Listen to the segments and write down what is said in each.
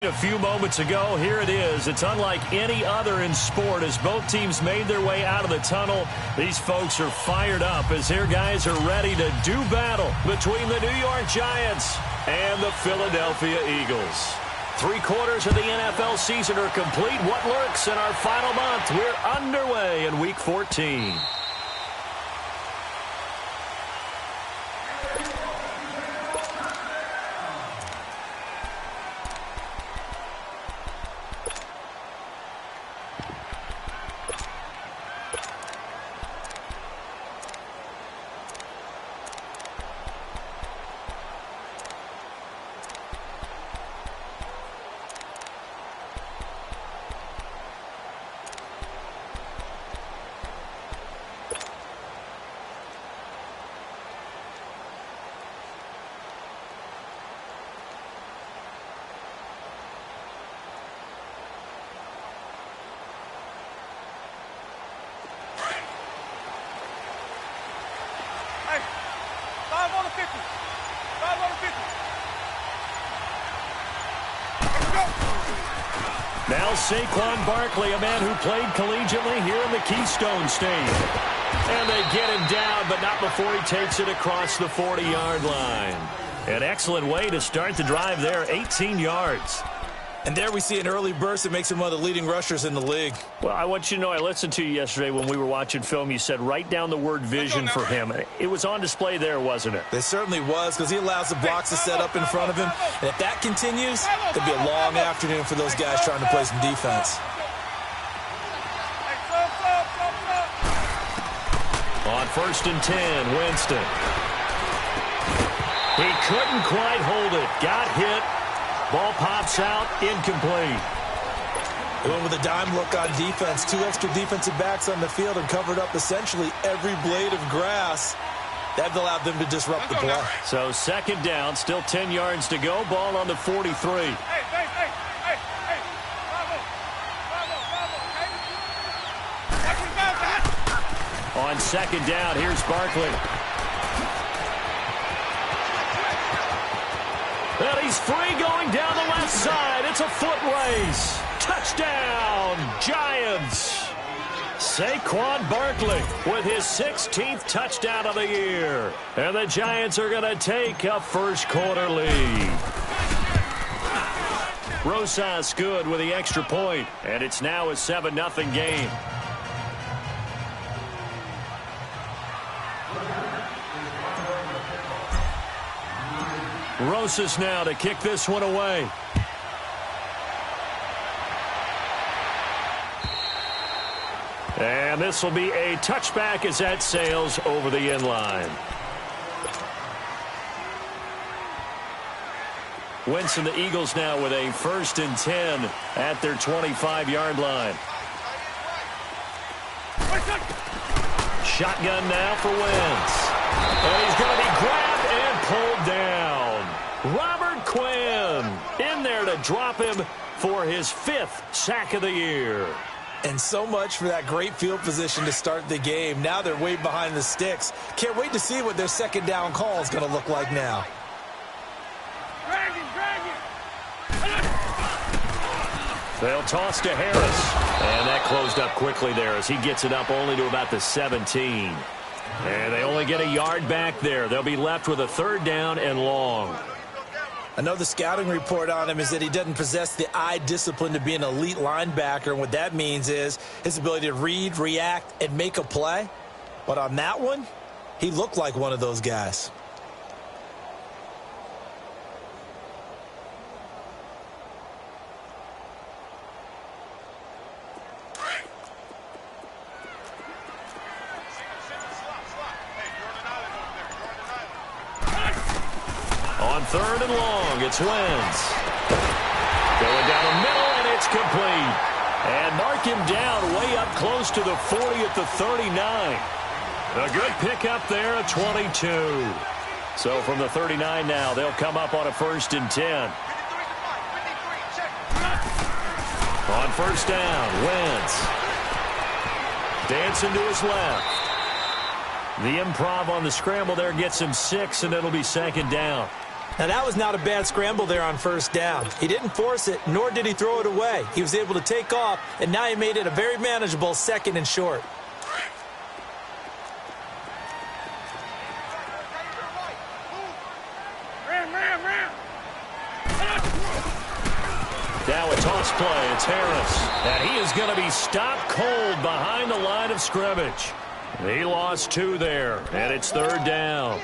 A few moments ago, here it is. It's unlike any other in sport as both teams made their way out of the tunnel. These folks are fired up as their guys are ready to do battle between the New York Giants and the Philadelphia Eagles. 3/4 of the NFL season are complete. What lurks in our final month? We're underway in Week 14. Now Saquon Barkley, a man who played collegiately here in the Keystone State. And they get him down, but not before he takes it across the 40-yard line. An excellent way to start the drive there, 18 yards. And there we see an early burst that makes him one of the leading rushers in the league. Well, I want you to know, I listened to you yesterday when we were watching film. You said write down the word vision for him. It was on display there, wasn't it? It certainly was, because he allows the blocks to set up in front of him. And if that continues, it'll be a long afternoon for those guys trying to play some defense. On 1st and 10, Winston. He couldn't quite hold it. Got hit. Ball pops out, incomplete. They went with a dime look on defense. 2 extra defensive backs on the field and covered up essentially every blade of grass. That allowed them to disrupt the play. So 2nd down, still 10 yards to go. Ball on the 43. On 2nd down, here's Barkley. And he's free going down the left side. It's a foot race. Touchdown, Giants. Saquon Barkley with his 16th touchdown of the year. And the Giants are going to take a first-quarter lead. Rosas good with the extra point, and it's now a 7-0 game. Rosas now to kick this one away. And this will be a touchback as that sails over the end line. Winston, the Eagles now with a 1st and 10 at their 25-yard line. Shotgun now for Wentz. And he's going to be grabbed and pulled down. Robert Quinn in there to drop him for his 5th sack of the year. And so much for that great field position to start the game. Now they're way behind the sticks. Can't wait to see what their 2nd down call is going to look like now. They'll toss to Harris. And that closed up quickly there as he gets it up only to about the 17. And they only get a yard back there. They'll be left with a 3rd down and long. I know the scouting report on him is that he doesn't possess the eye discipline to be an elite linebacker. And what that means is his ability to read, react, and make a play. But on that one, he looked like one of those guys. On 3rd and long, it's Wentz. Going down the middle, and it's complete. And mark him down way up close to the 40 at the 39. A good pickup there at 22. So from the 39 now, they'll come up on a 1st and 10. On 1st down, Wentz. Dancing to his left. The improv on the scramble there gets him 6, and it'll be 2nd down. Now, that was not a bad scramble there on first down. He didn't force it, nor did he throw it away. He was able to take off, and now he made it a very manageable 2nd and short. Now a toss play. It's Harris. And he is going to be stopped cold behind the line of scrimmage. He lost 2 there, and it's 3rd down.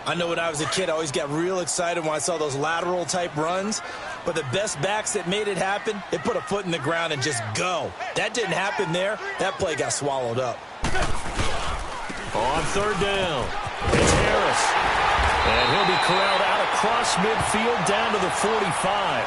I know when I was a kid, I always got real excited when I saw those lateral-type runs. But the best backs that made it happen, they put a foot in the ground and just go. That didn't happen there. That play got swallowed up. On 3rd down, it's Harris. And he'll be corralled out across midfield down to the 45.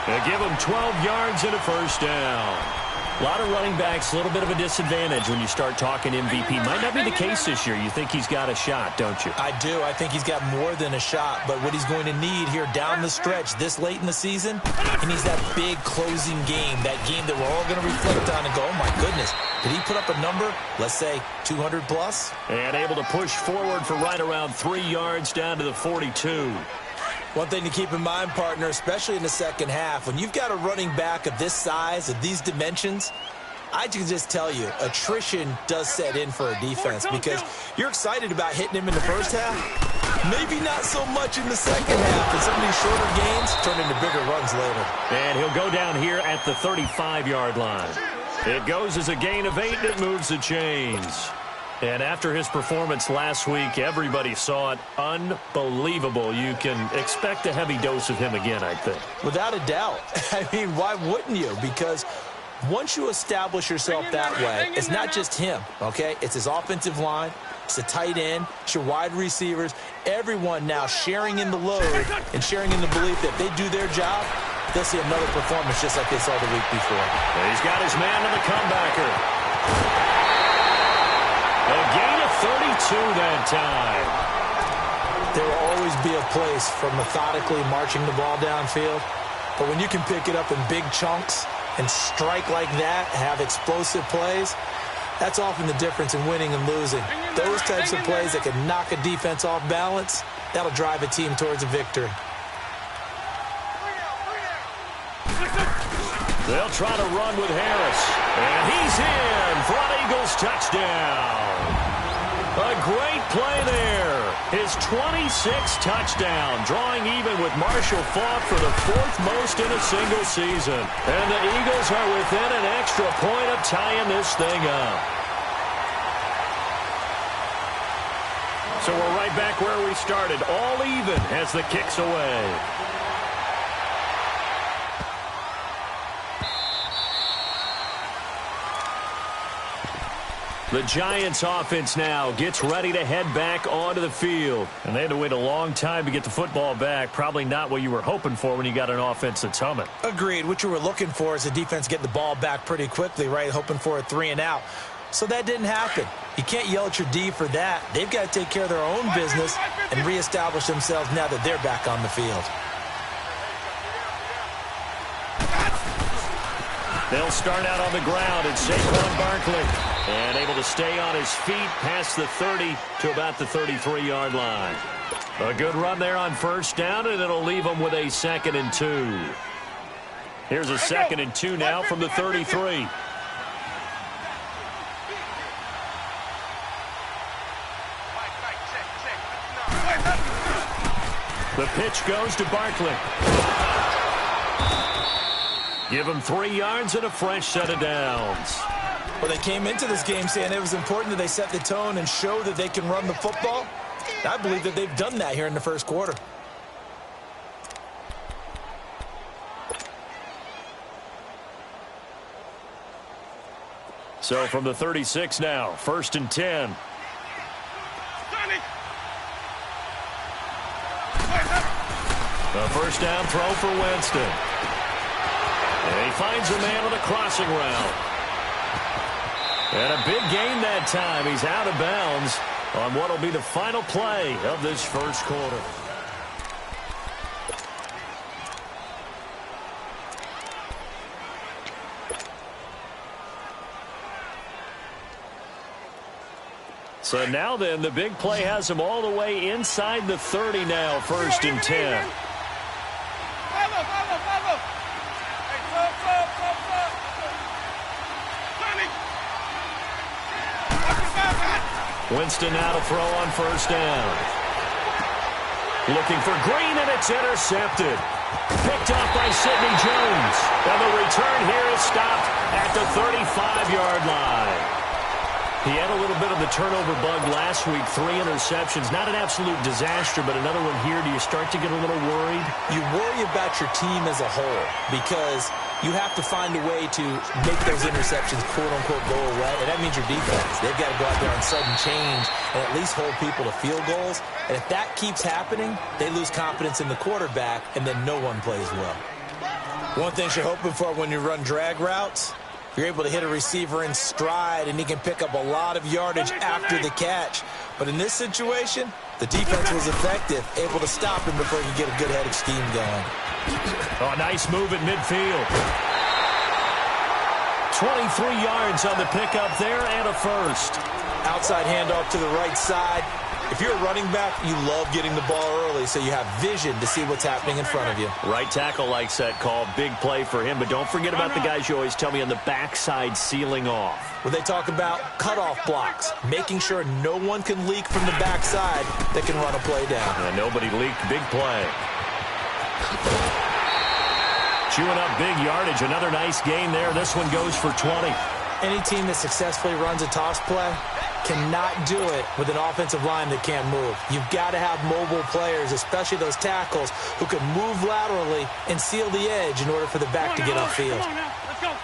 They give him 12 yards and a 1st down. A lot of running backs, a little bit of a disadvantage when you start talking MVP. Might not be the case this year. You think he's got a shot, don't you? I do. I think he's got more than a shot. But what he's going to need here down the stretch this late in the season, he needs that big closing game, that game that we're all going to reflect on and go, oh, my goodness, did he put up a number, let's say, 200 plus? And able to push forward for right around 3 yards down to the 42. One thing to keep in mind, partner, especially in the second half, when you've got a running back of this size, of these dimensions, I can just tell you, attrition does set in for a defense because you're excited about hitting him in the first half. Maybe not so much in the second half, and some of these shorter gains turn into bigger runs later. And he'll go down here at the 35-yard line. It goes as a gain of 8, and it moves the chains. And after his performance last week, everybody saw it. Unbelievable. You can expect a heavy dose of him again, I think. Without a doubt. I mean, why wouldn't you? Because once you establish yourself that way, it's not just him, okay? It's his offensive line. It's the tight end. It's your wide receivers. Everyone now sharing in the load and sharing in the belief that if they do their job, they'll see another performance just like they saw the week before. He's got his man to the comebacker. A gain of 32 that time. There will always be a place for methodically marching the ball downfield. But when you can pick it up in big chunks and strike like that, have explosive plays, that's often the difference in winning and losing. Those types of plays that can knock a defense off balance, that'll drive a team towards a victory. They'll try to run with Harris. And he's in for an Eagles touchdown. A great play there. His 26th touchdown, drawing even with Marshall Faulk for the 4th most in a single season. And the Eagles are within an extra point of tying this thing up. So we're right back where we started, all even as the kick's away. The Giants offense now gets ready to head back onto the field. And they had to wait a long time to get the football back. Probably not what you were hoping for when you got an offense that's humming. Agreed. What you were looking for is the defense getting the ball back pretty quickly, right? Hoping for a 3 and out. So that didn't happen. You can't yell at your D for that. They've got to take care of their own business and reestablish themselves now that they're back on the field. They'll start out on the ground, and Saquon Barkley. And able to stay on his feet past the 30 to about the 33-yard line. A good run there on first down, and it'll leave them with a 2nd and 2. Here's a 2nd and 2 now from the 33. The pitch goes to Barkley. Give him 3 yards and a fresh set of downs. Well, they came into this game saying it was important that they set the tone and show that they can run the football. I believe that they've done that here in the first quarter. So from the 36 now, 1st and 10. A first down throw for Winston. And he finds a man on a crossing route. And a big gain that time. He's out of bounds on what will be the final play of this first quarter. So now then, the big play has them all the way inside the 30 now, 1st and 10. Winston now to throw on 1st down. Looking for Green, and it's intercepted. Picked up by Sidney Jones. And the return here is stopped at the 35-yard line. He had a little bit of the turnover bug last week, 3 interceptions. Not an absolute disaster, but another one here. Do you start to get a little worried? You worry about your team as a whole because you have to find a way to make those interceptions, quote-unquote, go away. And that means your defense. They've got to go out there on sudden change and at least hold people to field goals. And if that keeps happening, they lose confidence in the quarterback, and then no one plays well. One thing you're hoping for when you run drag routes, you're able to hit a receiver in stride, and he can pick up a lot of yardage after the catch. But in this situation, the defense was effective, able to stop him before he could get a good head of steam going. Oh, nice move at midfield. 23 yards on the pickup there and a 1st. Outside handoff to the right side. If you're a running back, you love getting the ball early so you have vision to see what's happening in front of you. Right tackle likes that call. Big play for him. But don't forget about the guys you always tell me on the backside sealing off. Well, they talk about cutoff blocks, making sure no one can leak from the backside that can run a play down. And nobody leaked. Big play. Chewing up big yardage. Another nice gain there. This one goes for 20. Any team that successfully runs a toss play cannot do it with an offensive line that can't move. You've got to have mobile players, especially those tackles, who can move laterally and seal the edge in order for the back to get upfield. Let's go.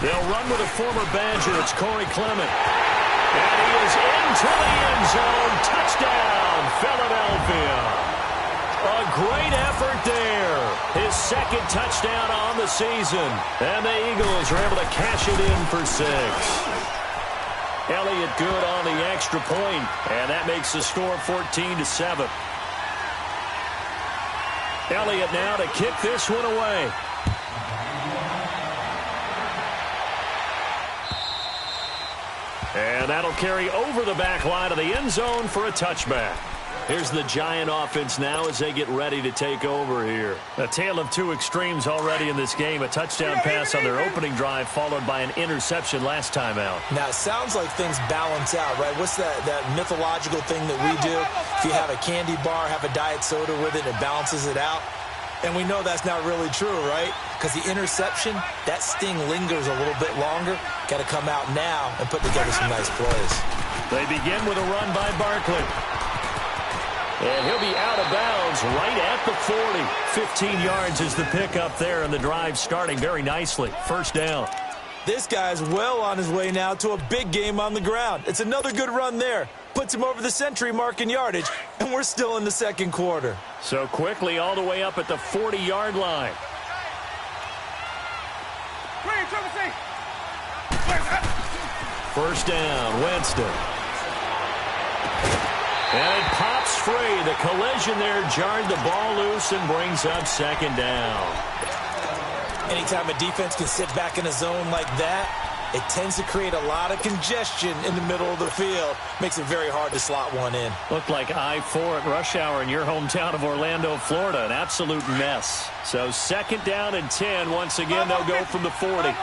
They'll run with a former Badger. It's Corey Clement. And he is into the end zone. Touchdown, Philadelphia. A great effort there. His 2nd touchdown on the season. And the Eagles are able to cash it in for 6. Elliott good on the extra point, and that makes the score 14-7. Elliott now to kick this one away. And that'll carry over the back line of the end zone for a touchback. Here's the Giant offense now as they get ready to take over here. A tale of 2 extremes already in this game. A touchdown pass on their opening drive followed by an interception last time out. Now, it sounds like things balance out, right? What's that mythological thing that we do? If you have a candy bar, have a diet soda with it, it balances it out. And we know that's not really true, right? Because the interception, that sting lingers a little bit longer. Got to come out now and put together some nice plays. They begin with a run by Barkley. And he'll be out of bounds right at the 40. 15 yards is the pickup there, and the drive starting very nicely. 1st down. This guy's well on his way now to a big game on the ground. It's another good run there. Puts him over the century mark in yardage, and we're still in the 2nd quarter. So quickly all the way up at the 40-yard line. First down, Winston. And it pops free. The collision there jarred the ball loose and brings up 2nd down. Anytime a defense can sit back in a zone like that, it tends to create a lot of congestion in the middle of the field. Makes it very hard to slot one in. Looked like I-4 at rush hour in your hometown of Orlando, Florida. An absolute mess. So 2nd down and 10. Once again, they'll go from the 40.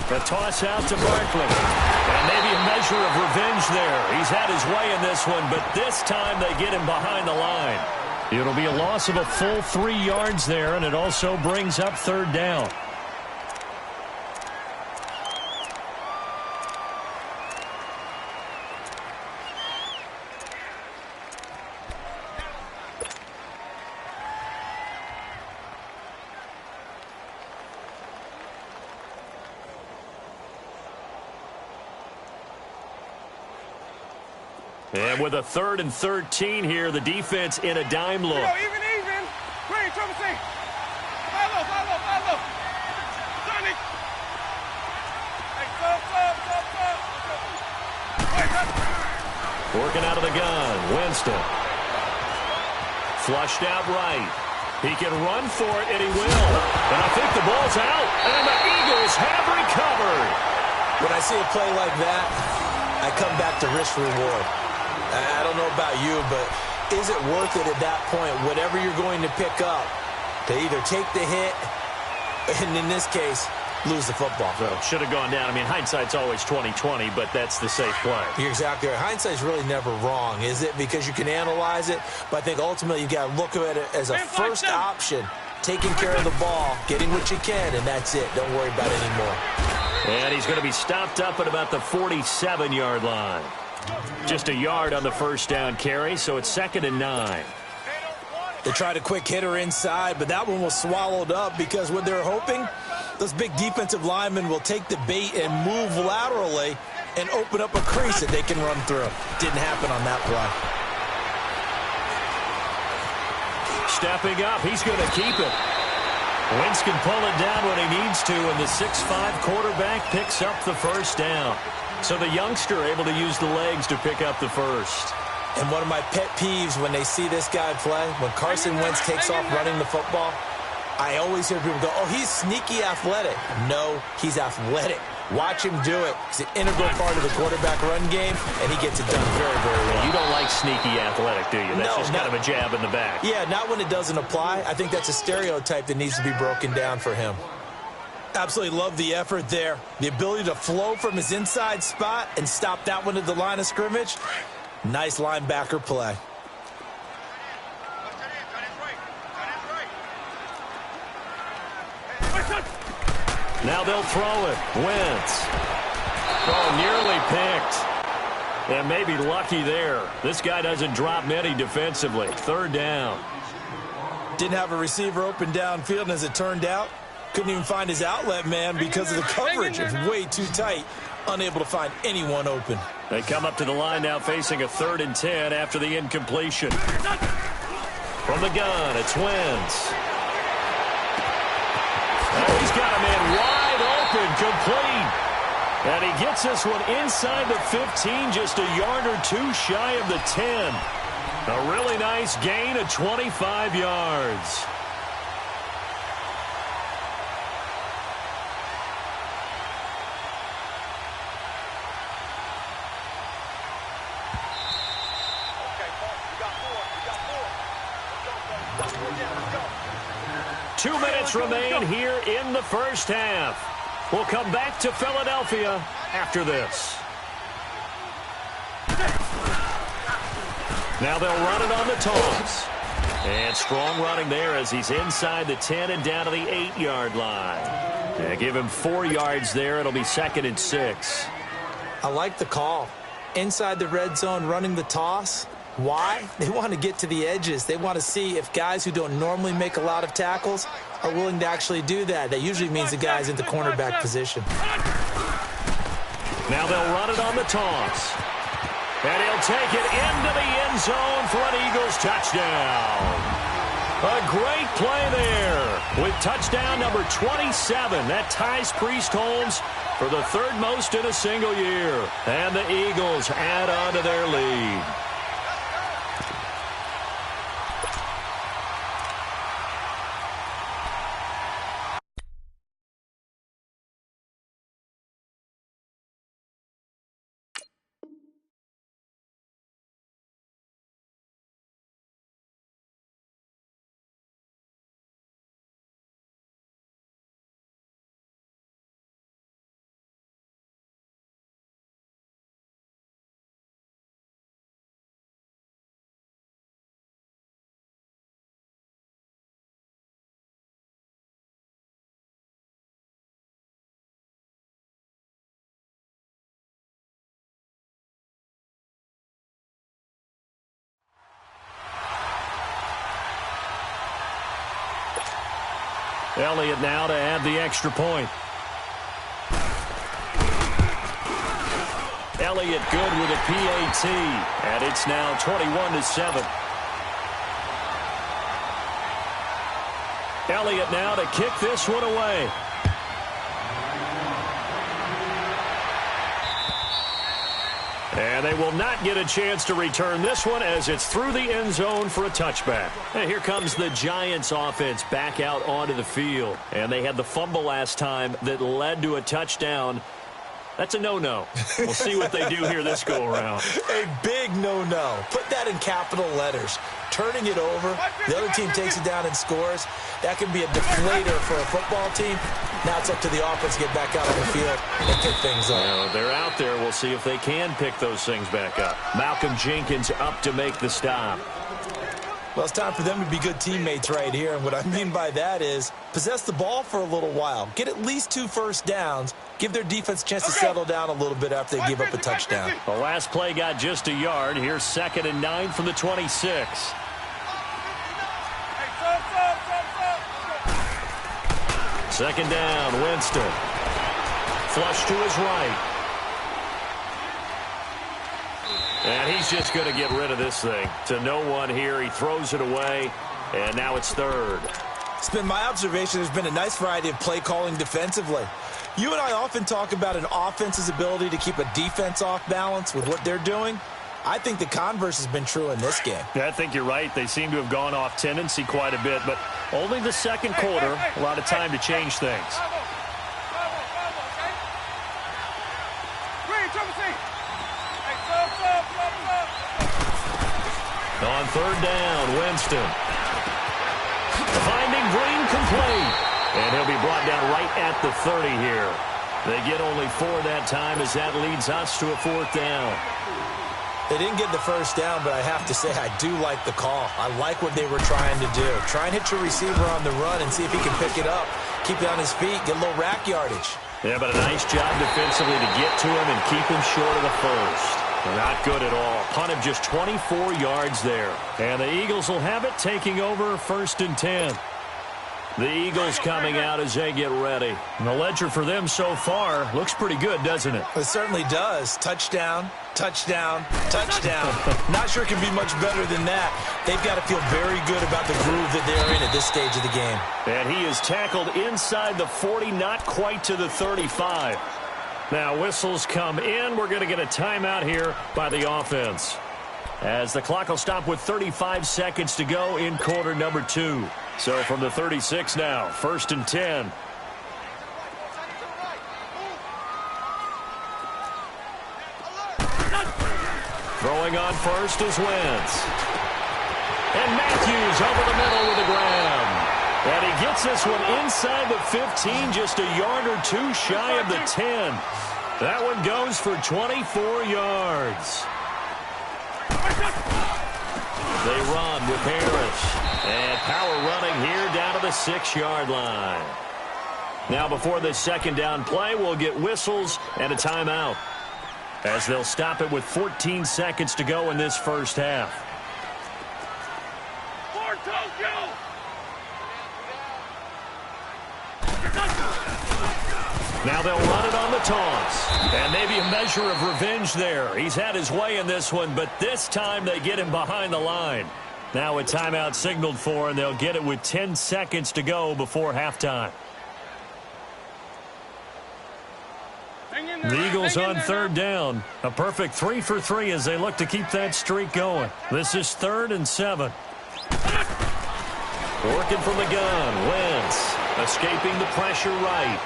The toss out to Barkley. And maybe a measure of revenge there. He's had his way in this one, but this time they get him behind the line. It'll be a loss of a full 3 yards there, and it also brings up 3rd down. And with a 3rd and 13 here, the defense in a dime look. Even. Green, trouble C. Follow. Sonny. Hey, 4 Looking out of the gun, Winston. Flushed out right. He can run for it, and he will. And I think the ball's out, and the Eagles have recovered. When I see a play like that, I come back to risk-reward. I don't know about you, but is it worth it at that point, whatever you're going to pick up, to either take the hit, and in this case, lose the football? So should have gone down. I mean, hindsight's always 20/20, but that's the safe play. You're exactly right. Hindsight's really never wrong, is it? Because you can analyze it, but I think ultimately you got to look at it as a first option, taking care of the ball, getting what you can, and that's it. Don't worry about it anymore. And he's going to be stopped up at about the 47-yard line. Just a yard on the first down carry, so it's 2nd and 9. They tried a quick hitter inside, but that one was swallowed up because what they're hoping, those big defensive linemen will take the bait and move laterally and open up a crease that they can run through. Didn't happen on that play. Stepping up, he's going to keep it. Wentz can pull it down when he needs to, and the 6'5" quarterback picks up the first down. So the youngster able to use the legs to pick up the first. And one of my pet peeves when they see this guy play, when Carson Wentz takes off running the football, I always hear people go, oh, he's sneaky athletic. No, he's athletic. Watch him do it. He's an integral part of the quarterback run game, and he gets it done very, very well. You don't like sneaky athletic, do you? That's just kind of a jab in the back. Yeah, not when it doesn't apply. I think that's a stereotype that needs to be broken down for him. Absolutely love the effort there. The ability to flow from his inside spot and stop that one at the line of scrimmage. Nice linebacker play. Now they'll throw it. Wentz. Oh, nearly picked. And maybe lucky there. This guy doesn't drop many defensively. 3rd down. Didn't have a receiver open downfield, and as it turned out, couldn't even find his outlet man because of the coverage. It's way too tight. Unable to find anyone open. They come up to the line now facing a 3rd and 10 after the incompletion. From the gun, it's Wentz. Oh, he's got a man wide open, complete. And he gets this one inside the 15, just a yard or two shy of the 10. A really nice gain of 25 yards. Two minutes remain here in the first half. We'll come back to Philadelphia after this. Now they'll run it on the toss. And strong running there as he's inside the 10 and down to the 8-yard line. Yeah, give him 4 yards there. It'll be 2nd and 6. I like the call. Inside the red zone, running the toss. Why? They want to get to the edges. They want to see if guys who don't normally make a lot of tackles are willing to actually do that. That usually means the guy's in the cornerback position. Now they'll run it on the toss. And he'll take it into the end zone for an Eagles touchdown. A great play there with touchdown number 27. That ties Priest Holmes for the 3rd most in a single year. And the Eagles add on to their lead. Elliott now to add the extra point. Elliott good with a PAT, and it's now 21-7. Elliott now to kick this one away. And And they will not get a chance to return this one as it's through the end zone for a touchback. And here comes the Giants offense back out onto the field. And they had the fumble last time that led to a touchdown. That's a no-no. We'll see what they do here this go-around. A big no-no. Put that in capital letters. Turning it over, the other team takes it down and scores. That can be a deflator for a football team. Now it's up to the offense to get back out on the field and pick things up. Well, they're out there. We'll see if they can pick those things back up. Malcolm Jenkins up to make the stop. Well, it's time for them to be good teammates right here. And what I mean by that is possess the ball for a little while. Get at least 2 first downs. Give their defense a chance to settle down a little bit after they give up a touchdown. The last play got just a yard. Here's 2nd and 9 from the 26. Second down, Winston. Flush to his right. And he's just going to get rid of this thing. To no one here. He throws it away, and now it's 3rd. It's been my observation there's been a nice variety of play calling defensively. You and I often talk about an offense's ability to keep a defense off balance with what they're doing. I think the converse has been true in this game. Yeah, I think you're right. They seem to have gone off tendency quite a bit, but only the second quarter, a lot of time to change things. On 3rd down, Winston. Finding Green complete. And he'll be brought down right at the 30 here. They get only 4 that time as that leads us to a 4th down. They didn't get the first down, but I have to say I do like the call. I like what they were trying to do. Try and hit your receiver on the run and see if he can pick it up. Keep it on his feet, get a little rack yardage. Yeah, but a nice job defensively to get to him and keep him short of the first. Not good at all. Punt of just 24 yards there. And the Eagles will have it, taking over 1st and 10. The Eagles coming out as they get ready. And the ledger for them so far looks pretty good, doesn't it? It certainly does. Touchdown, touchdown, touchdown. Not sure it can be much better than that. They've got to feel very good about the groove that they're in at this stage of the game. And he is tackled inside the 40, not quite to the 35. Now whistles come in. We're going to get a timeout here by the offense, as the clock will stop with 35 seconds to go in quarter number 2. So from the 36 now, 1st and 10. Throwing on first is Wentz. And Matthews over the middle with a grab. And he gets this one inside the 15, just a yard or 2 shy of the 10. That one goes for 24 yards. They run with Harris. And power running here down to the 6-yard line. Now before this 2nd down play, we'll get whistles and a timeout, as they'll stop it with 14 seconds to go in this first half. Now they'll run it on the toss. And maybe a measure of revenge there. He's had his way in this one, but this time they get him behind the line. Now a timeout signaled for, and they'll get it with 10 seconds to go before halftime. The Eagles on 3rd down. A perfect 3 for 3 as they look to keep that streak going. This is 3rd and 7. Working from the gun. Wentz escaping the pressure right.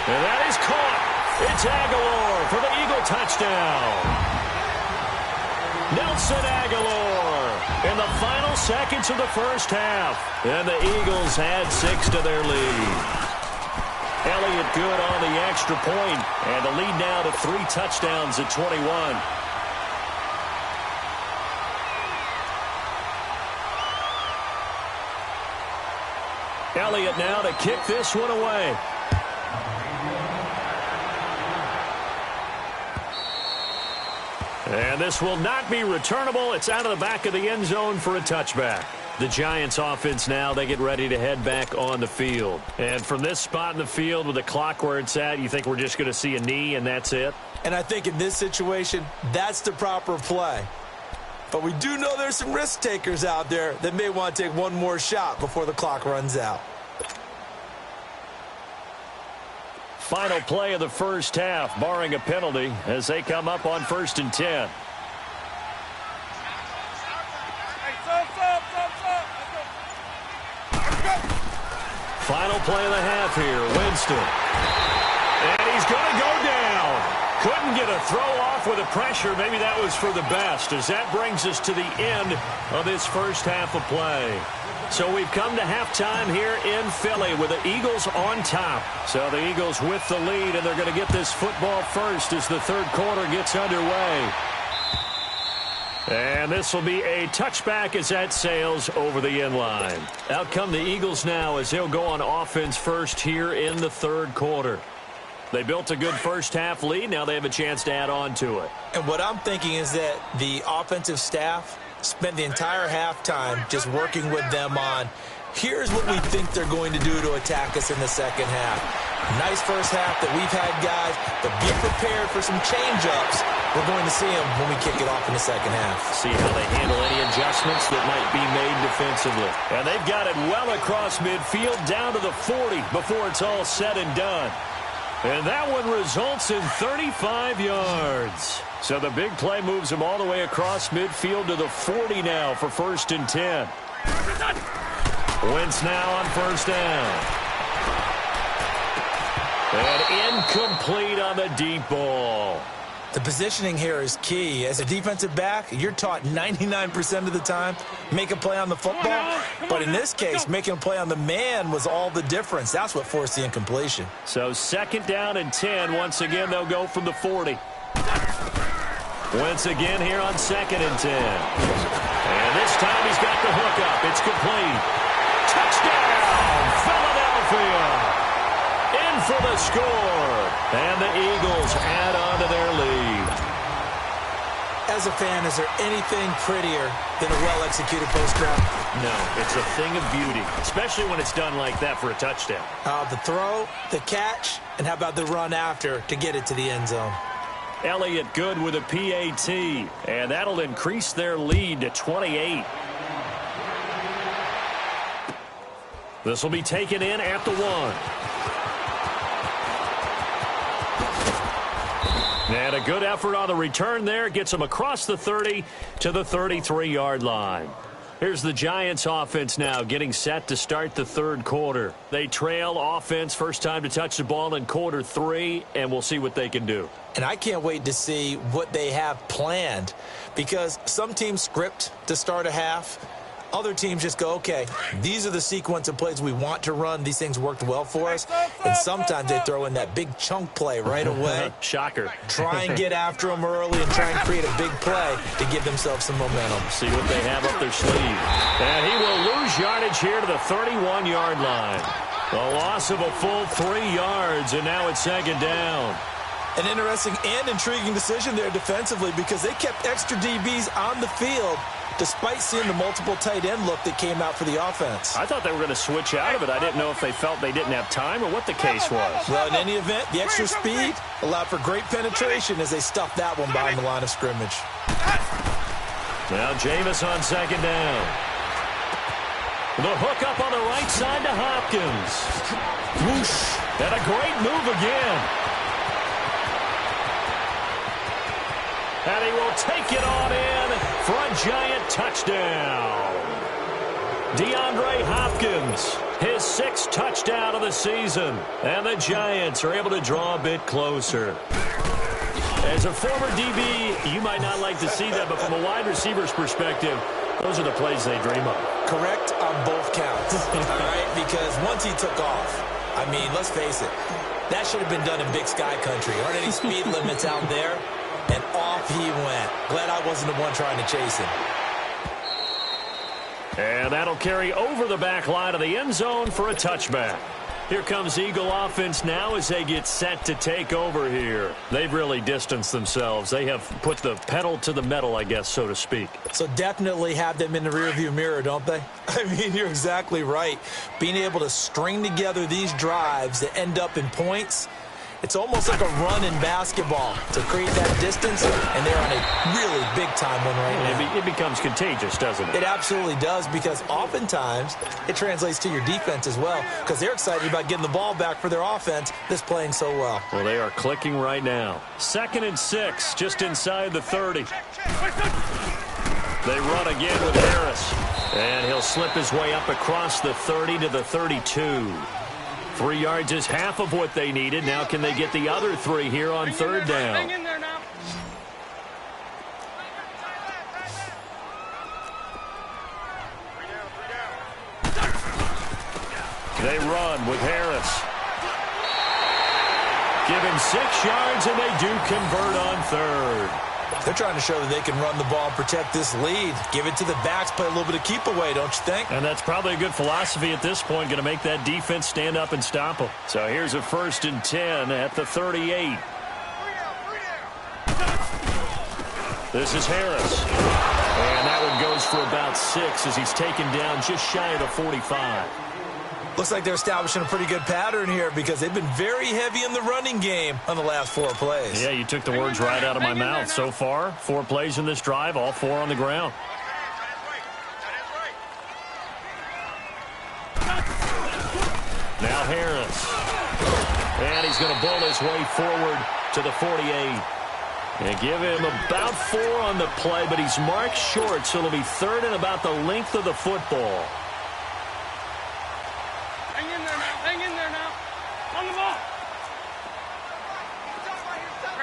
And that is caught. It's Aguilar for the Eagle touchdown. Nelson Aguilar in the final seconds of the first half. And the Eagles add 6 to their lead. Elliott good on the extra point, and the lead now to 3 touchdowns at 21. Elliott now to kick this one away. And this will not be returnable. It's out of the back of the end zone for a touchback. The Giants offense now, they get ready to head back on the field. And from this spot in the field with the clock where it's at, you think we're just going to see a knee and that's it? And I think in this situation, that's the proper play. But we do know there's some risk takers out there that may want to take one more shot before the clock runs out. Final play of the first half, barring a penalty, as they come up on 1st and 10. Final play of the half here, Winston. And he's going to go down. Couldn't get a throw off with the pressure. Maybe that was for the best, as that brings us to the end of this first half of play. So we've come to halftime here in Philly with the Eagles on top. So the Eagles with the lead, and they're going to get this football first as the third quarter gets underway. And this will be a touchback as that sails over the end line. Out come the Eagles now as they'll go on offense first here in the third quarter. They built a good first half lead. Now they have a chance to add on to it. And what I'm thinking is that the offensive staff spent the entire halftime just working with them on, here's what we think they're going to do to attack us in the second half. Nice first half that we've had, guys, but be prepared for some change-ups. We're going to see them when we kick it off in the second half. See how they handle any adjustments that might be made defensively. And they've got it well across midfield down to the 40 before it's all said and done. And that one results in 35 yards. So the big play moves them all the way across midfield to the 40 now for 1st and 10. Wentz now on 1st down. And incomplete on the deep ball. The positioning here is key. As a defensive back, you're taught 99% of the time, make a play on the football. But in this case, making a play on the man was all the difference. That's what forced the incompletion. So 2nd down and 10. Once again, they'll go from the 40. Once again here on 2nd and 10. And this time he's got the hook up. It's complete. Touchdown, Philadelphia. In for the score. And the Eagles add on to their lead. As a fan, is there anything prettier than a well-executed post-grab? No, it's a thing of beauty, especially when it's done like that for a touchdown. The throw, the catch, and how about the run after to get it to the end zone? Elliott good with a PAT, and that'll increase their lead to 28. This will be taken in at the 1. And a good effort on the return there. Gets them across the 30 to the 33-yard line. Here's the Giants offense now getting set to start the third quarter. They trail offense, first time to touch the ball in quarter 3, and we'll see what they can do. And I can't wait to see what they have planned, because some teams script to start a half. Other teams just go, okay, these are the sequence of plays we want to run. These things worked well for us. And sometimes they throw in that big chunk play right away. Shocker. Try and get after them early and try and create a big play to give themselves some momentum. See what they have up their sleeve. And he will lose yardage here to the 31-yard line. A loss of a full 3 yards, and now it's 2nd down. An interesting and intriguing decision there defensively, because they kept extra DBs on the field despite seeing the multiple tight end look that came out for the offense. I thought they were going to switch out of it. I didn't know if they felt they didn't have time or what the case was. Well, in any event, the extra speed allowed for great penetration as they stuffed that one behind the line of scrimmage. Now Jameis on 2nd down. The hook up on the right side to Hopkins. Whoosh. And a great move again. And he will take it on in for a giant touchdown. DeAndre Hopkins, his 6th touchdown of the season. And the Giants are able to draw a bit closer. As a former DB, you might not like to see that, but from a wide receiver's perspective, those are the plays they dream of. Correct on both counts, all right? Because once he took off, I mean, let's face it, that should have been done in Big Sky Country. Aren't any speed limits out there? And off he went. Glad I wasn't the one trying to chase him. And that'll carry over the back line of the end zone for a touchback. Here comes Eagle offense now as they get set to take over here. They've really distanced themselves. They have put the pedal to the metal, I guess, so to speak. So definitely have them in the rearview mirror, don't they? I mean, you're exactly right. Being able to string together these drives that end up in points, It's almost like a run in basketball to create that distance, and they're on a really big-time one right now. It becomes contagious, doesn't it? It absolutely does, because oftentimes it translates to your defense as well, because they're excited about getting the ball back for their offense that's playing so well. Well, they are clicking right now. 2nd and 6, just inside the 30. They run again with Harris, and he'll slip his way up across the 30 to the 32. 3 yards is half of what they needed. Now can they get the other 3 here on 3rd down? Hang in there now. They run with Harris. Give him 6 yards, and they do convert on 3rd. They're trying to show that they can run the ball and protect this lead. Give it to the backs, play a little bit of keep away, don't you think? And that's probably a good philosophy at this point, going to make that defense stand up and stop them. So here's a 1st and 10 at the 38. This is Harris. And that one goes for about 6 as he's taken down just shy of the 45. Looks like they're establishing a pretty good pattern here, because they've been very heavy in the running game on the last 4 plays. Yeah, you took the words right out of my mouth. So far, 4 plays in this drive, all 4 on the ground. Now Harris. And he's going to bull his way forward to the 48. And give him about 4 on the play, but he's marked short, so it'll be 3rd and about the length of the football. Hang in there now. On the ball.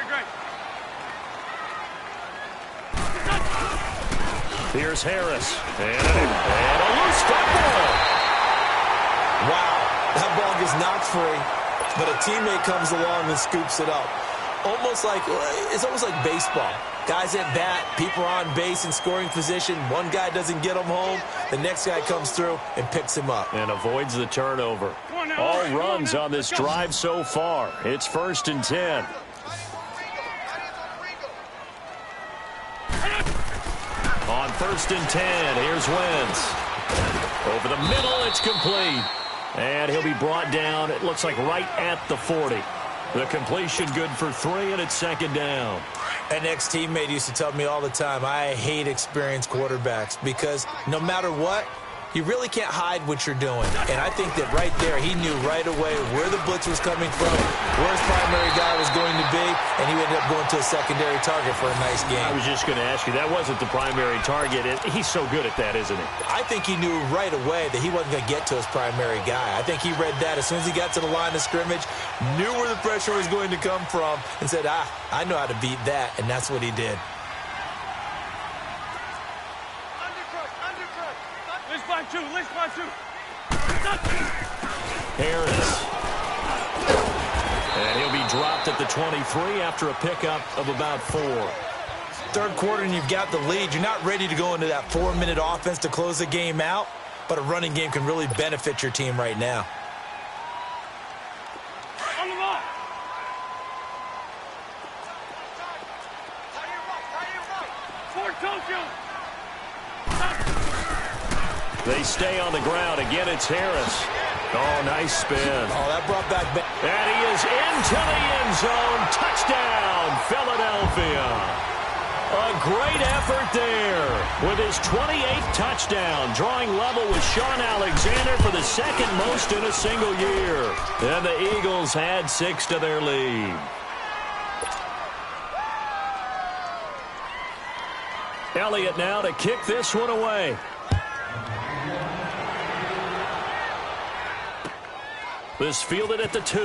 Great. Here's Harris. And a loose football. Wow, that ball gets knocked free, but a teammate comes along and scoops it up. It's almost like baseball. Guys at bat, people are on base in scoring position. One guy doesn't get him home. The next guy comes through and picks him up. And avoids the turnover. All runs on this drive so far. It's 1st and 10. On 1st and 10, here's Wentz. Over the middle, it's complete. And he'll be brought down, it looks like right at the 40. The completion good for 3, and it's 2nd down. An ex-teammate used to tell me all the time, I hate experienced quarterbacks, because no matter what, you really can't hide what you're doing. And I think that right there, he knew right away where the blitz was coming from, where his primary guy was going to be, and he ended up going to a secondary target for a nice game. I was just going to ask you, that wasn't the primary target. He's so good at that, isn't he? I think he knew right away that he wasn't going to get to his primary guy. I think he read that as soon as he got to the line of scrimmage, knew where the pressure was going to come from, and said, I know how to beat that, and that's what he did. Let's find two. Harris. And he'll be dropped at the 23 after a pickup of about 4. 3rd quarter and you've got the lead. You're not ready to go into that 4-minute offense to close the game out, but a running game can really benefit your team right now. On the ball. Forward, coach. They stay on the ground. Again, it's Harris. Oh, nice spin. Oh, that brought back... And he is into the end zone. Touchdown, Philadelphia. A great effort there with his 28th touchdown, drawing level with Sean Alexander for the 2nd most in a single year. And the Eagles add 6 to their lead. Elliott now to kick this one away. This fielded at the 2.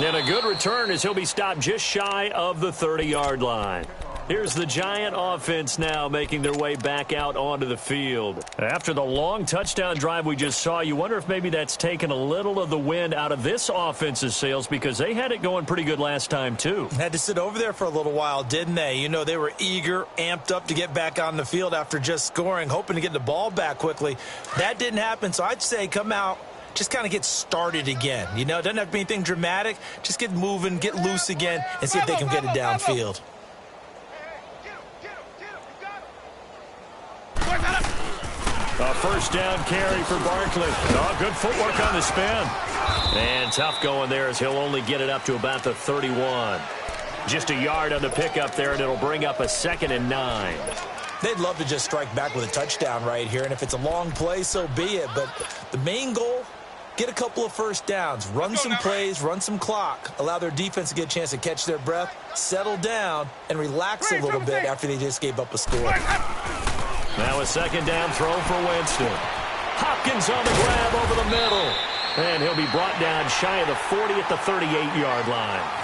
And a good return as he'll be stopped just shy of the 30-yard line. Here's the Giant offense now making their way back out onto the field. After the long touchdown drive we just saw, you wonder if maybe that's taken a little of the wind out of this offense's sails, because they had it going pretty good last time too. Had to sit over there for a little while, didn't they? You know, they were eager, amped up to get back on the field after just scoring, hoping to get the ball back quickly. That didn't happen, so I'd say come out, just kind of get started again. You know, it doesn't have to be anything dramatic. Just get moving, get loose again, and see if they can get it downfield. A first down carry for Barkley. Oh, good footwork on the spin. And tough going there as he'll only get it up to about the 31. Just a yard on the pickup there, and it'll bring up a 2nd and 9. They'd love to just strike back with a touchdown right here, and if it's a long play, so be it. But the main goal, get a couple of first downs, run some plays, run some clock, allow their defense to get a chance to catch their breath, settle down, and relax a little bit after they just gave up a score. Now a 2nd down throw for Winston. Hopkins on the grab over the middle. And he'll be brought down shy of the 40 at the 38-yard line.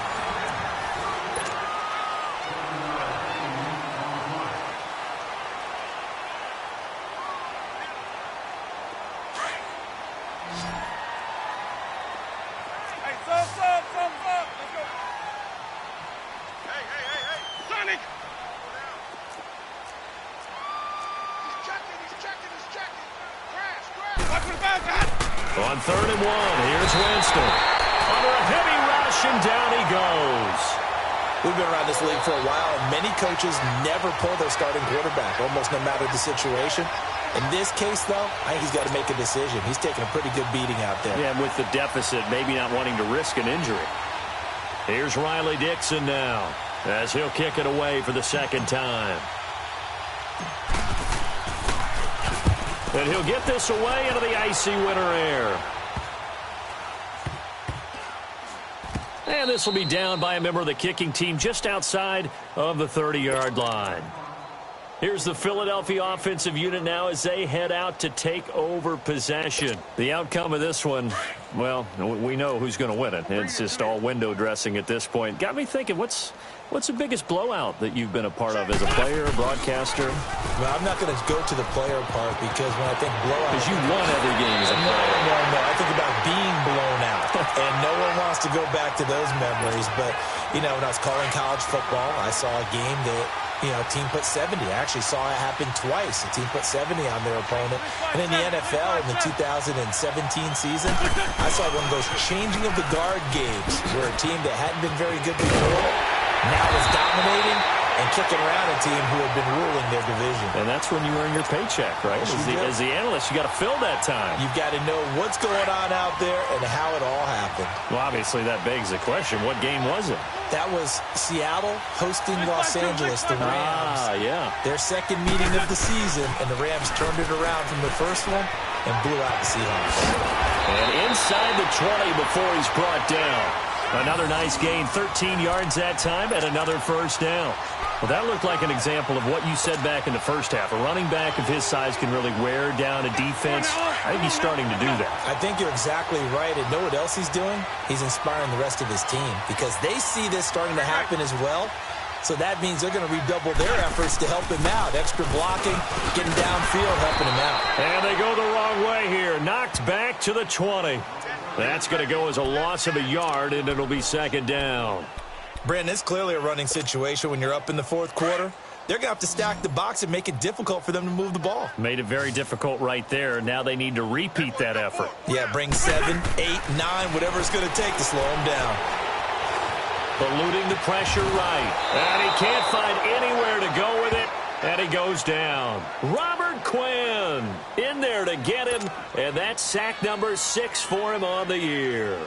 On 3rd and 1, here's Winston. Under a heavy rush, and down he goes. We've been around this league for a while, and many coaches never pull their starting quarterback, almost no matter the situation. In this case, though, I think he's got to make a decision. He's taking a pretty good beating out there. Yeah, with the deficit, maybe not wanting to risk an injury. Here's Riley Dixon now, as he'll kick it away for the 2nd time. And he'll get this away into the icy winter air. And this will be down by a member of the kicking team just outside of the 30-yard line. Here's the Philadelphia offensive unit now as they head out to take over possession. The outcome of this one, well, we know who's going to win it. It's just all window dressing at this point. Got me thinking, what's the biggest blowout that you've been a part of as a player, broadcaster? Well, I'm not going to go to the player part because when I think blowout... Because you won every game as a player. No. I think about being blown out. And no one wants to go back to those memories. But, you know, when I was calling college football, I saw a game that, you know, a team put 70. I actually saw it happen twice. A team put 70 on their opponent. And in the NFL, in the 2017 season, I saw one of those changing of the guard games where a team that hadn't been very good before now was dominating and kicking around a team who had been ruling their division. And that's when you earn your paycheck, right? As the analyst, you got to fill that time. You've got to know what's going on out there and how it all happened. Well, obviously, that begs the question, what game was it? That was Seattle hosting Los Angeles, the Rams. Yeah. Their 2nd meeting of the season, and the Rams turned it around from the first one and blew out the Seahawks. And inside the 20 before he's brought down. Another nice gain, 13 yards that time, and another first down. Well, that looked like an example of what you said back in the first half. A running back of his size can really wear down a defense. I think he's starting to do that. I think you're exactly right. And know what else he's doing? He's inspiring the rest of his team because they see this starting to happen as well. So that means they're going to redouble their efforts to help him out. Extra blocking, getting downfield, helping him out. And they go the wrong way here. Knocked back to the 20. That's going to go as a loss of a yard, and it'll be 2nd down. Brandon, it's clearly a running situation when you're up in the 4th quarter. They're going to have to stack the box and make it difficult for them to move the ball. Made it very difficult right there. Now they need to repeat that effort. Yeah, bring 7, 8, 9, whatever it's going to take to slow them down. Eluding the pressure right. And he can't find anywhere to go with it. And he goes down. Robert Quinn in there to get him. And that's sack number 6 for him on the year.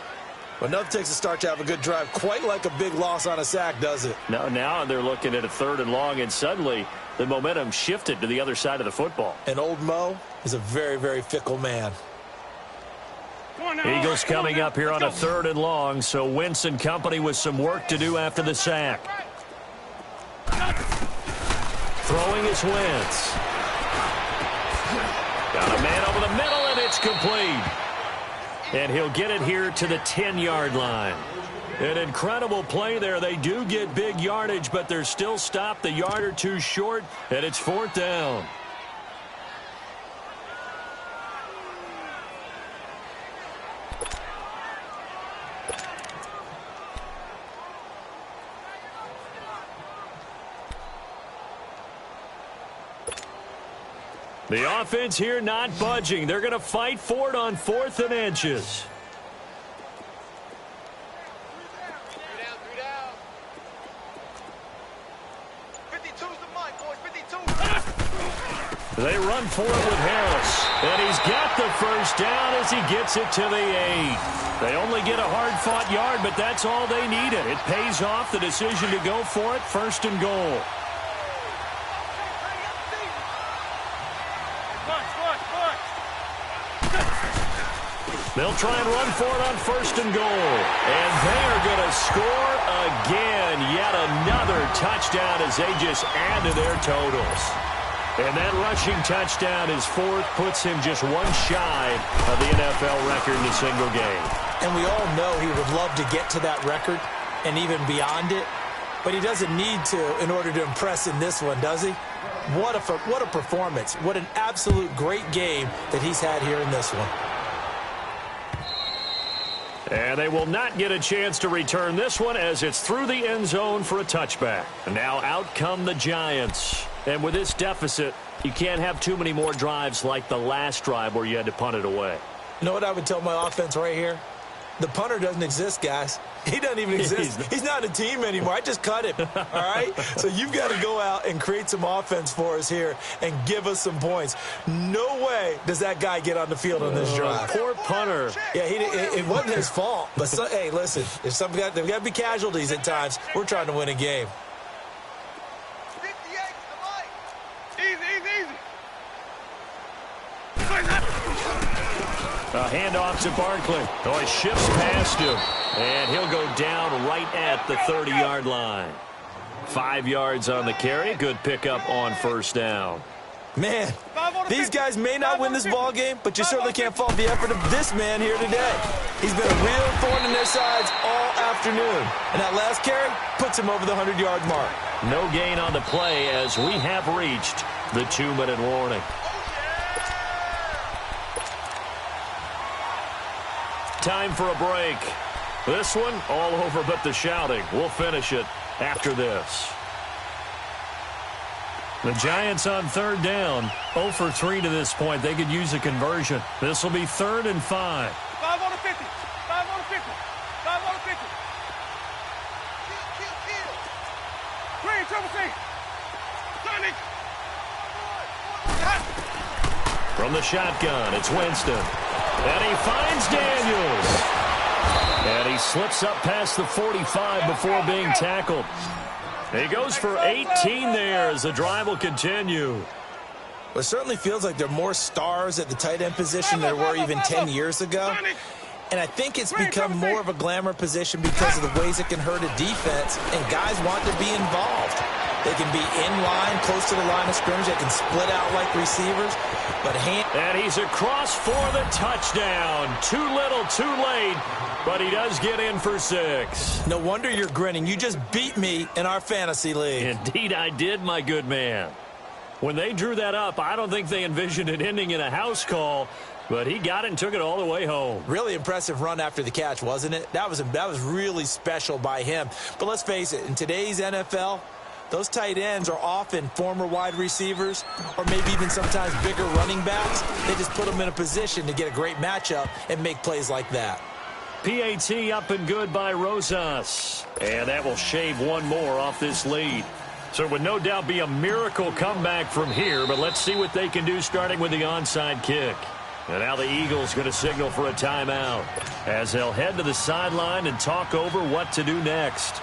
Well, nothing takes a start to have a good drive quite like a big loss on a sack, does it? No, now they're looking at a 3rd and long, and suddenly the momentum shifted to the other side of the football. And old Mo is a very, very fickle man. Eagles coming up here on a 3rd and long, so Wentz and company with some work to do after the sack. Throwing is Wentz. Got a man over the middle, and it's complete. And he'll get it here to the 10-yard line. An incredible play there. They do get big yardage, but they're still stopped a yard or two short, and it's 4th down. The offense here not budging. They're going to fight for it on 4th and inches. They run for it with Harris. And he's got the first down as he gets it to the 8. They only get a hard-fought yard, but that's all they needed. It pays off the decision to go for it, 1st and goal. They'll try and run for it on 1st and goal. And they are going to score again. Yet another touchdown as they just add to their totals. And that rushing touchdown, his 4th, puts him just one shy of the NFL record in a single game. And we all know he would love to get to that record and even beyond it. But he doesn't need to in order to impress in this one, does he? What a performance. What an absolute great game that he's had here in this one. And they will not get a chance to return this one as it's through the end zone for a touchback. And now out come the Giants. And with this deficit, you can't have too many more drives like the last drive where you had to punt it away. You know what I would tell my offense right here? The punter doesn't exist, guys. He doesn't even exist. He's not a team anymore. I just cut him, all right? So you've got to go out and create some offense for us here and give us some points. No way does that guy get on the field on this drive. Poor punter. Yeah, it wasn't his fault. But, hey, listen, there's got to be casualties at times. We're trying to win a game. A handoff to Barkley. Oh, he shifts past him. And he'll go down right at the 30-yard line. 5 yards on the carry. Good pickup on 1st down. Man, these guys may not win this ball game, but you certainly can't fault the effort of this man here today. He's been a real thorn in their sides all afternoon. And that last carry puts him over the 100-yard mark. No gain on the play as we have reached the 2-minute warning. Time for a break. This one all over but the shouting. We'll finish it after this. The Giants on 3rd down. 0 for 3 to this point. They could use a conversion. This will be 3rd and 5. 5 on the 50. 5 on the 50. 5 on the 50. Green, triple C. Sonic. From the shotgun, it's Winston. And he finds Daniels. And he slips up past the 45 before being tackled. He goes for 18 there as the drive will continue. Well, it certainly feels like there are more stars at the tight end position than there were even 10 years ago. And I think it's become more of a glamour position because of the ways it can hurt a defense, and guys want to be involved. They can be in line, close to the line of scrimmage. They can split out like receivers. And he's across for the touchdown. Too little, too late, but he does get in for 6. No wonder you're grinning. You just beat me in our fantasy league. Indeed I did, my good man. When they drew that up, I don't think they envisioned it ending in a house call, but he got it and took it all the way home. Really impressive run after the catch, wasn't it? That was really special by him. But let's face it, in today's NFL, those tight ends are often former wide receivers or maybe even sometimes bigger running backs. They just put them in a position to get a great matchup and make plays like that. PAT up and good by Rosas. And that will shave one more off this lead. So it would no doubt be a miracle comeback from here, but let's see what they can do starting with the onside kick. And now the Eagles going to signal for a timeout as they'll head to the sideline and talk over what to do next.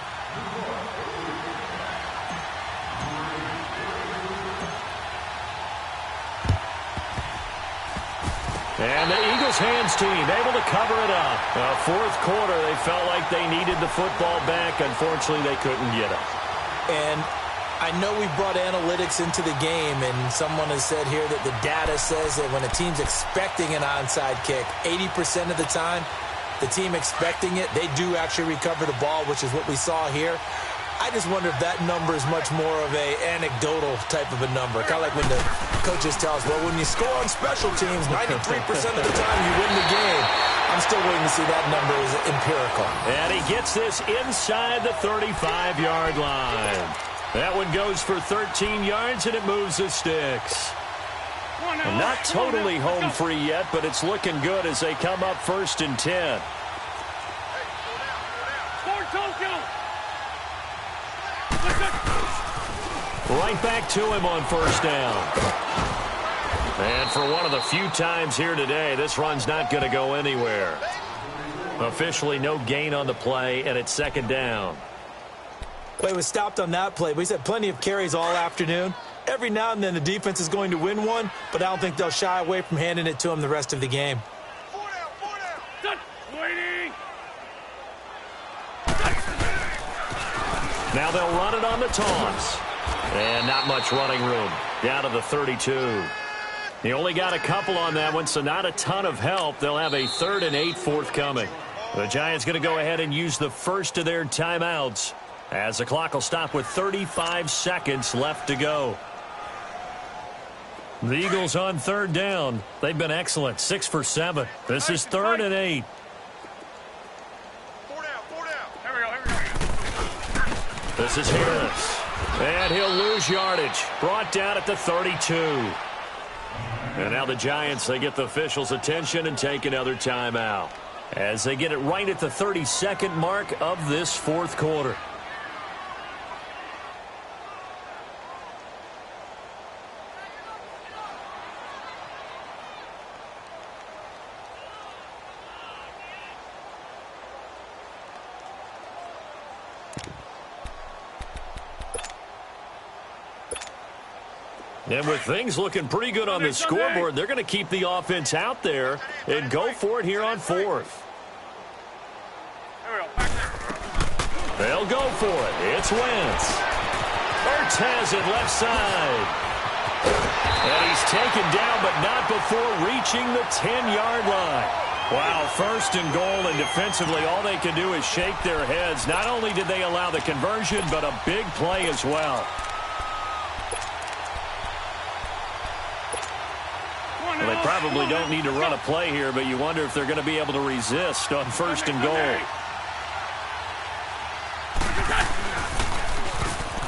And the Eagles hands team able to cover it up. 4th quarter, they felt like they needed the football back. Unfortunately, they couldn't get it. And I know we brought analytics into the game, and someone has said here that the data says that when a team's expecting an onside kick, 80% of the time, the team expecting it, they do actually recover the ball, which is what we saw here. I just wonder if that number is much more of a anecdotal type of a number. Kind of like when the coaches tell us, well, when you score on special teams, 93% of the time you win the game. I'm still waiting to see that number is empirical. And he gets this inside the 35-yard line. That one goes for 13 yards, and it moves the sticks. And not totally home free yet, but it's looking good as they come up 1st and 10. Right back to him on 1st down. And for one of the few times here today, this run's not going to go anywhere. Officially no gain on the play, and it's 2nd down. Play was stopped on that play, but he's had plenty of carries all afternoon. Every now and then the defense is going to win one, but I don't think they'll shy away from handing it to him the rest of the game. 4 down. Waiting. Now they'll run it on the toss. And not much running room. Down to the 32. He only got a couple on that one, so not a ton of help. They'll have a 3rd and 8 forthcoming. The Giants going to go ahead and use the first of their timeouts, as the clock will stop with 35 seconds left to go. The Eagles on 3rd down. They've been excellent, 6 for 7. This is 3rd and 8. 4 down. Here we go. This is Harris. And he'll lose yardage. Brought down at the 32. And now the Giants, they get the officials' attention and take another timeout, as they get it right at the 32nd mark of this 4th quarter. And with things looking pretty good on the scoreboard, they're going to keep the offense out there and go for it here on 4th. They'll go for it. It's Wentz. Ertz has it left side. And he's taken down, but not before reaching the 10-yard line. Wow, 1st and goal, and defensively all they can do is shake their heads. Not only did they allow the conversion, but a big play as well. Well, they probably don't need to run a play here, but you wonder if they're going to be able to resist on 1st and goal.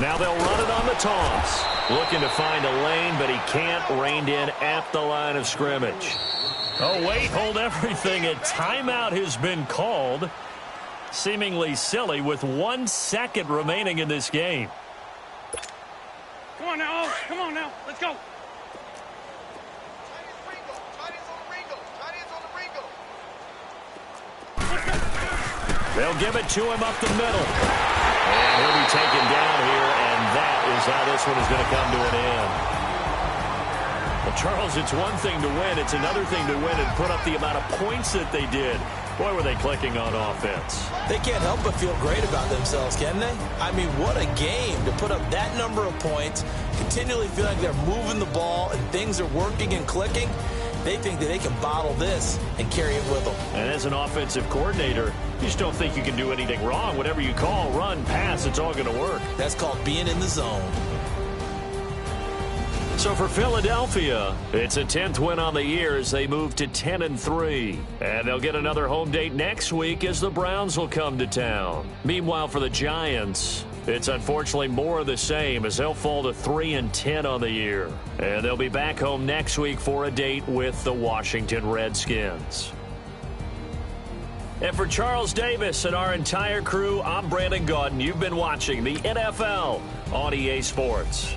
Now they'll run it on the toss. Looking to find a lane, but he can't. Reined in at the line of scrimmage. Oh, wait, hold everything. A timeout has been called. Seemingly silly with 1 second remaining in this game. Come on now. Come on now. Let's go. They'll give it to him up the middle. And he'll be taken down here, and that is how this one is going to come to an end. Well, Charles, it's one thing to win. It's another thing to win and put up the amount of points that they did. Boy, were they clicking on offense. They can't help but feel great about themselves, can they? I mean, what a game to put up that number of points, continually feel like they're moving the ball and things are working and clicking. They think that they can bottle this and carry it with them. And as an offensive coordinator, you just don't think you can do anything wrong. Whatever you call, run, pass, it's all going to work. That's called being in the zone. So for Philadelphia, it's a 10th win on the year as they move to 10-3. And they'll get another home date next week as the Browns will come to town. Meanwhile, for the Giants, it's unfortunately more of the same as they'll fall to 3-10 on the year. And they'll be back home next week for a date with the Washington Redskins. And for Charles Davis and our entire crew, I'm Brandon Gaudin. You've been watching the NFL on EA Sports.